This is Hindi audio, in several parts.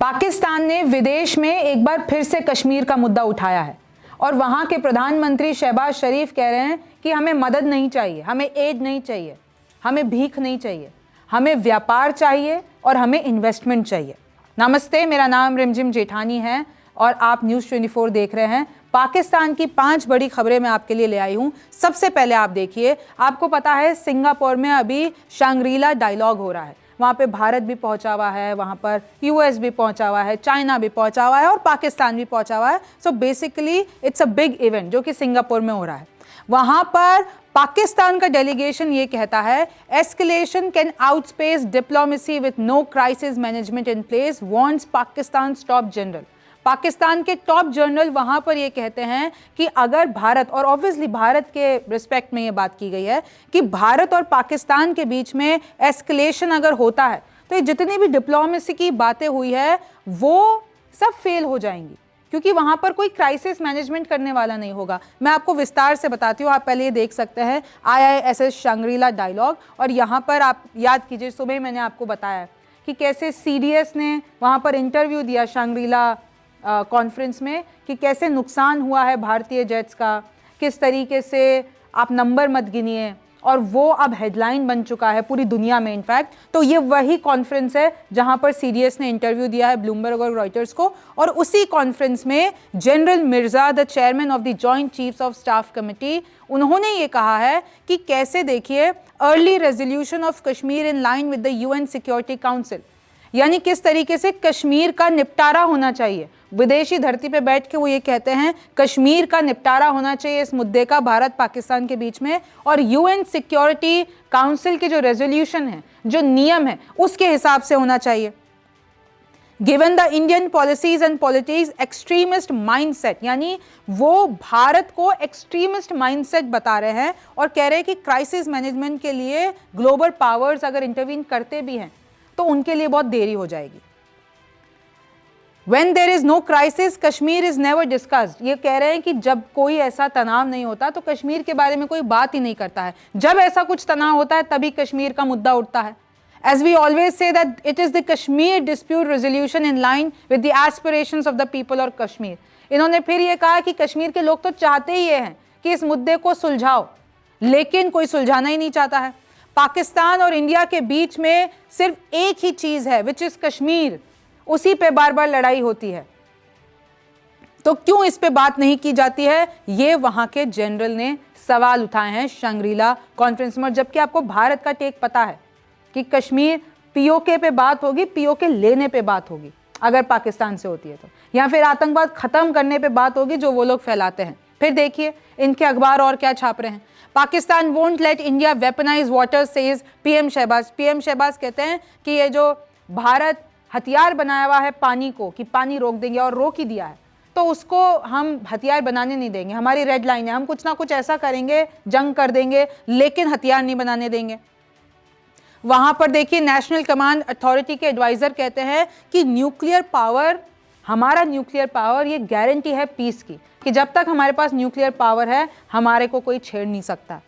पाकिस्तान ने विदेश में एक बार फिर से कश्मीर का मुद्दा उठाया है और वहां के प्रधानमंत्री शहबाज शरीफ कह रहे हैं कि हमें मदद नहीं चाहिए, हमें एड नहीं चाहिए, हमें भीख नहीं चाहिए, हमें व्यापार चाहिए और हमें इन्वेस्टमेंट चाहिए। नमस्ते, मेरा नाम रिमझिम जेठानी है और आप न्यूज़ 24 देख रहे हैं। पाकिस्तान की 5 बड़ी खबरें मैं आपके लिए ले आई हूं। सबसे पहले आप देखिए, आपको पता है सिंगापुर में अभी शांग्रीला डायलॉग हो रहा है। वहाँ पे भारत भी पहुंचा हुआ है, वहाँ पर यूएस भी पहुंचा हुआ है, चाइना भी पहुंचा हुआ है और पाकिस्तान भी पहुंचा हुआ है। So basically it's a big event जो कि सिंगापुर में हो रहा है। वहाँ पर पाकिस्तान का डेलीगेशन ये कहता है, escalation can outpace diplomacy with no crisis management in place, wants Pakistan top general. Pakistan के टॉप जनरल वहां पर ये कहते हैं कि अगर भारत, और ऑब्वियसली भारत के रिस्पेक्ट में ये बात की गई है कि भारत और पाकिस्तान के बीच में एस्केलेशन अगर होता है तो ये जितनी भी डिप्लोमेसी की बातें हुई है वो सब फेल हो जाएंगी, क्योंकि वहां पर कोई क्राइसिस मैनेजमेंट करने वाला नहीं होगा। मैं आपको विस्तार से बताती हूँ, आप पहले ये देख सकते हैं IISS शांग्रीला डायलॉग। और यहाँ पर आप याद कीजिए, सुबह मैंने आपको बताया कि कैसे CDS ने वहाँ पर इंटरव्यू दिया शांग्रीला कॉन्फ्रेंस में कि कैसे नुकसान हुआ है भारतीय जेट्स का, किस तरीके से आप नंबर मत गिनिए, और वो अब हेडलाइन बन चुका है पूरी दुनिया में इनफैक्ट। तो ये वही कॉन्फ्रेंस है जहां पर CDS ने इंटरव्यू दिया है ब्लूमबर्ग और रॉयटर्स को, और उसी कॉन्फ्रेंस में general Mirza, the chairman of the joint chiefs of staff committee, उन्होंने ये कहा है कि कैसे देखिए early resolution of Kashmir in line with the UN security council, यानी किस तरीके से कश्मीर का निपटारा होना चाहिए। विदेशी धरती पे बैठ के वो ये कहते हैं कश्मीर का निपटारा होना चाहिए इस मुद्दे का भारत पाकिस्तान के बीच में, और UN सिक्योरिटी काउंसिल के जो रेजोल्यूशन है, जो नियम है, उसके हिसाब से होना चाहिए। Given the Indian policies and politics extremist mindset, यानी वो भारत को एक्सट्रीमिस्ट माइंडसेट बता रहे हैं और कह रहे हैं कि क्राइसिस मैनेजमेंट के लिए ग्लोबल पावर्स अगर इंटरवीन करते भी हैं तो उनके लिए बहुत देरी हो जाएगी। When there is no crisis, Kashmir is never discussed। ये कह रहे हैं कि जब कोई ऐसा तनाव नहीं होता तो कश्मीर के बारे में कोई बात ही नहीं करता है, जब ऐसा कुछ तनाव होता है तभी कश्मीर का मुद्दा उठता है। As we always say that it is the Kashmir dispute resolution in line with the aspirations of the people of Kashmir। इन्होंने फिर ये कहा कि कश्मीर के लोग तो चाहते ही ये हैं कि इस मुद्दे को सुलझाओ, लेकिन कोई सुलझाना ही नहीं चाहता है। पाकिस्तान और इंडिया के बीच में सिर्फ एक ही चीज है, विच इज कश्मीर, उसी पे बार बार लड़ाई होती है। तो क्यों इस पे बात नहीं की जाती है, ये वहां के जनरल ने सवाल उठाए हैं शांग्रीला कॉन्फ्रेंस में। जबकि आपको भारत का टेक पता है कि कश्मीर POK पे बात होगी, POK लेने पे बात होगी अगर पाकिस्तान से होती है तो, या फिर आतंकवाद खत्म करने पे बात होगी जो वो लोग फैलाते हैं। फिर देखिए इनके अखबार और क्या छाप रहे हैं। Pakistan won't let India weaponize water, says PM Shahbaz. PM Shahbaz कहते हैं कि ये जो भारत हथियार बनाया हुआ है पानी को, कि पानी रोक देंगे, और रोक ही दिया है, तो उसको हम हथियार बनाने नहीं देंगे। हमारी रेड लाइन है, हम कुछ ना कुछ ऐसा करेंगे, जंग कर देंगे, लेकिन हथियार नहीं बनाने देंगे। वहां पर देखिए नेशनल कमांड अथॉरिटी के एडवाइजर कहते हैं कि न्यूक्लियर पावर, हमारा न्यूक्लियर पावर ये गारंटी है पीस की, कि जब तक हमारे पास न्यूक्लियर पावर है हमारे को कोई छेड़ नहीं सकता।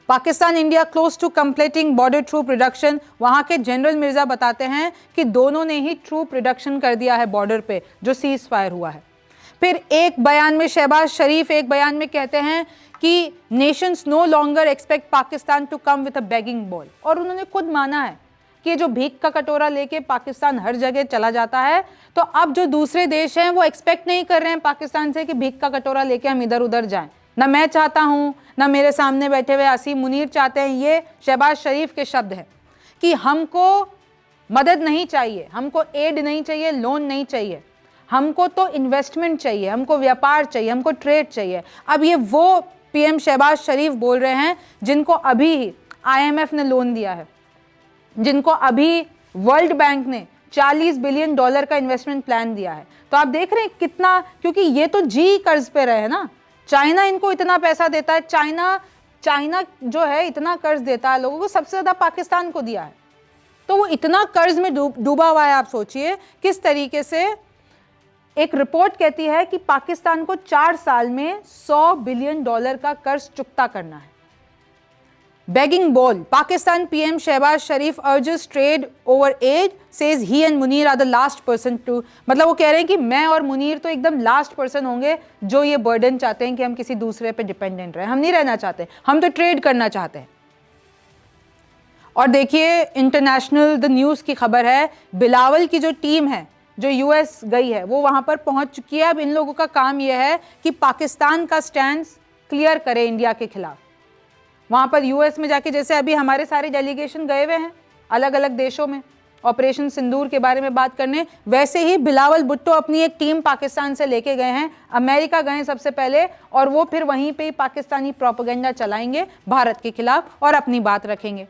Pakistan India close to completing border troop reduction. वहां के जनरल मिर्जा बताते हैं कि दोनों ने ही ट्रूप रिडक्शन कर दिया है बॉर्डर पे, जो सीज फायर हुआ है। फिर एक बयान में शहबाज शरीफ एक बयान में कहते हैं कि nations no longer expect Pakistan to come with a begging bowl, और उन्होंने खुद माना है कि जो भीख का कटोरा लेके पाकिस्तान हर जगह चला जाता है, तो अब जो दूसरे देश हैं वो एक्सपेक्ट नहीं कर रहे हैं पाकिस्तान से कि भीख का कटोरा लेके हम इधर उधर जाएं। ना मैं चाहता हूं, ना मेरे सामने बैठे हुए आसिम मुनीर चाहते हैं। ये शहबाज शरीफ के शब्द हैं कि हमको मदद नहीं चाहिए, हमको एड नहीं चाहिए, लोन नहीं चाहिए, हमको तो इन्वेस्टमेंट चाहिए, हमको व्यापार चाहिए, हमको ट्रेड चाहिए। अब ये वो PM शहबाज शरीफ बोल रहे हैं जिनको अभी IMF ने लोन दिया है, जिनको अभी वर्ल्ड बैंक ने $40 बिलियन का इन्वेस्टमेंट प्लान दिया है। तो आप देख रहे हैं कितना, क्योंकि ये तो जी कर्ज पे रहे ना, चाइना इनको इतना पैसा देता है, चाइना जो है इतना कर्ज देता है लोगों को, सबसे ज्यादा पाकिस्तान को दिया है, तो वो इतना कर्ज में डूबा हुआ है। आप सोचिए किस तरीके से। एक रिपोर्ट कहती है कि पाकिस्तान को 4 साल में $100 बिलियन का कर्ज चुकता करना है। Begging ball. Pakistan PM Shehbaz Sharif urges trade over aid, says he and Munir are the last person to. मतलब वो कह रहे हैं कि मैं और मुनीर तो एकदम लास्ट पर्सन होंगे जो ये बर्डन चाहते हैं कि हम किसी दूसरे पे डिपेंडेंट रहे। हम नहीं रहना चाहते, हम तो ट्रेड करना चाहते हैं। और देखिए इंटरनेशनल द न्यूज़ की खबर है, बिलावल की जो टीम है जो यूएस गई है वो वहाँ पर पहुँच चुकी है। अब इन लोगों का काम यह है कि पाकिस्तान का स्टैंड क्लियर करे इंडिया के खिलाफ। वहाँ पर यूएस में जाके, जैसे अभी हमारे सारे डेलीगेशन गए हुए हैं अलग अलग देशों में ऑपरेशन सिंदूर के बारे में बात करने, वैसे ही बिलावल भुट्टो अपनी एक टीम पाकिस्तान से लेके गए हैं। अमेरिका गए सबसे पहले और वो फिर वहीं पे ही पाकिस्तानी प्रोपेगेंडा चलाएंगे भारत के खिलाफ और अपनी बात रखेंगे।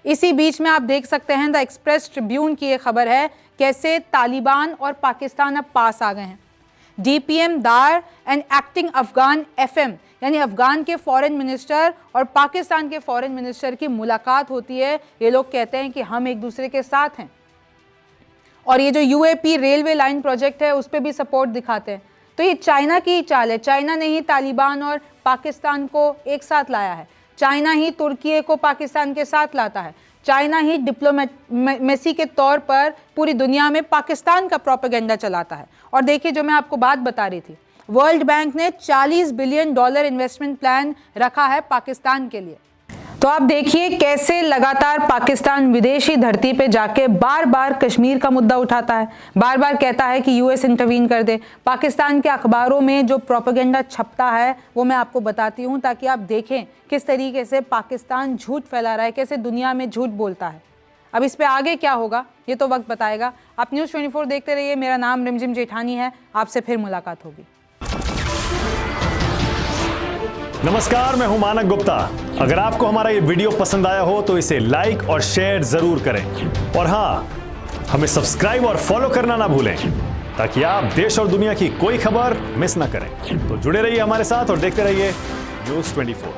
इसी बीच में आप देख सकते हैं द एक्सप्रेस ट्रिब्यून की ये खबर है, कैसे तालिबान और पाकिस्तान अब पास आ गए हैं। डीपीएम दार एंड एक्टिंग अफगान एफएम यानी अफगान के फॉरेन मिनिस्टर और पाकिस्तान के फॉरेन मिनिस्टर की मुलाकात होती है। ये लोग कहते हैं कि हम एक दूसरे के साथ हैं और ये जो यूएपी रेलवे लाइन प्रोजेक्ट है उस पर भी सपोर्ट दिखाते हैं। तो ये चाइना की ही चाल है। चाइना ने ही तालिबान और पाकिस्तान को एक साथ लाया है। चाइना ही तुर्की को पाकिस्तान के साथ लाता है। चाइना ही डिप्लोमेसी के तौर पर पूरी दुनिया में पाकिस्तान का प्रोपेगेंडा चलाता है। और देखिए जो मैं आपको बात बता रही थी, वर्ल्ड बैंक ने $40 बिलियन इन्वेस्टमेंट प्लान रखा है पाकिस्तान के लिए। तो आप देखिए कैसे लगातार पाकिस्तान विदेशी धरती पे जाके बार बार कश्मीर का मुद्दा उठाता है, बार बार कहता है कि यूएस इंटरवीन कर दे। पाकिस्तान के अखबारों में जो प्रोपेगेंडा छपता है वो मैं आपको बताती हूँ ताकि आप देखें किस तरीके से पाकिस्तान झूठ फैला रहा है, कैसे दुनिया में झूठ बोलता है। अब इस पे आगे क्या होगा ये तो वक्त बताएगा। आप न्यूज़ 24 देखते रहिए। मेरा नाम रिमझिम जेठानी है। आपसे फिर मुलाकात होगी। नमस्कार, मैं हूं मानक गुप्ता। अगर आपको हमारा ये वीडियो पसंद आया हो तो इसे लाइक और शेयर जरूर करें और हाँ, हमें सब्सक्राइब और फॉलो करना ना भूलें ताकि आप देश और दुनिया की कोई खबर मिस ना करें। तो जुड़े रहिए हमारे साथ और देखते रहिए न्यूज़ 24।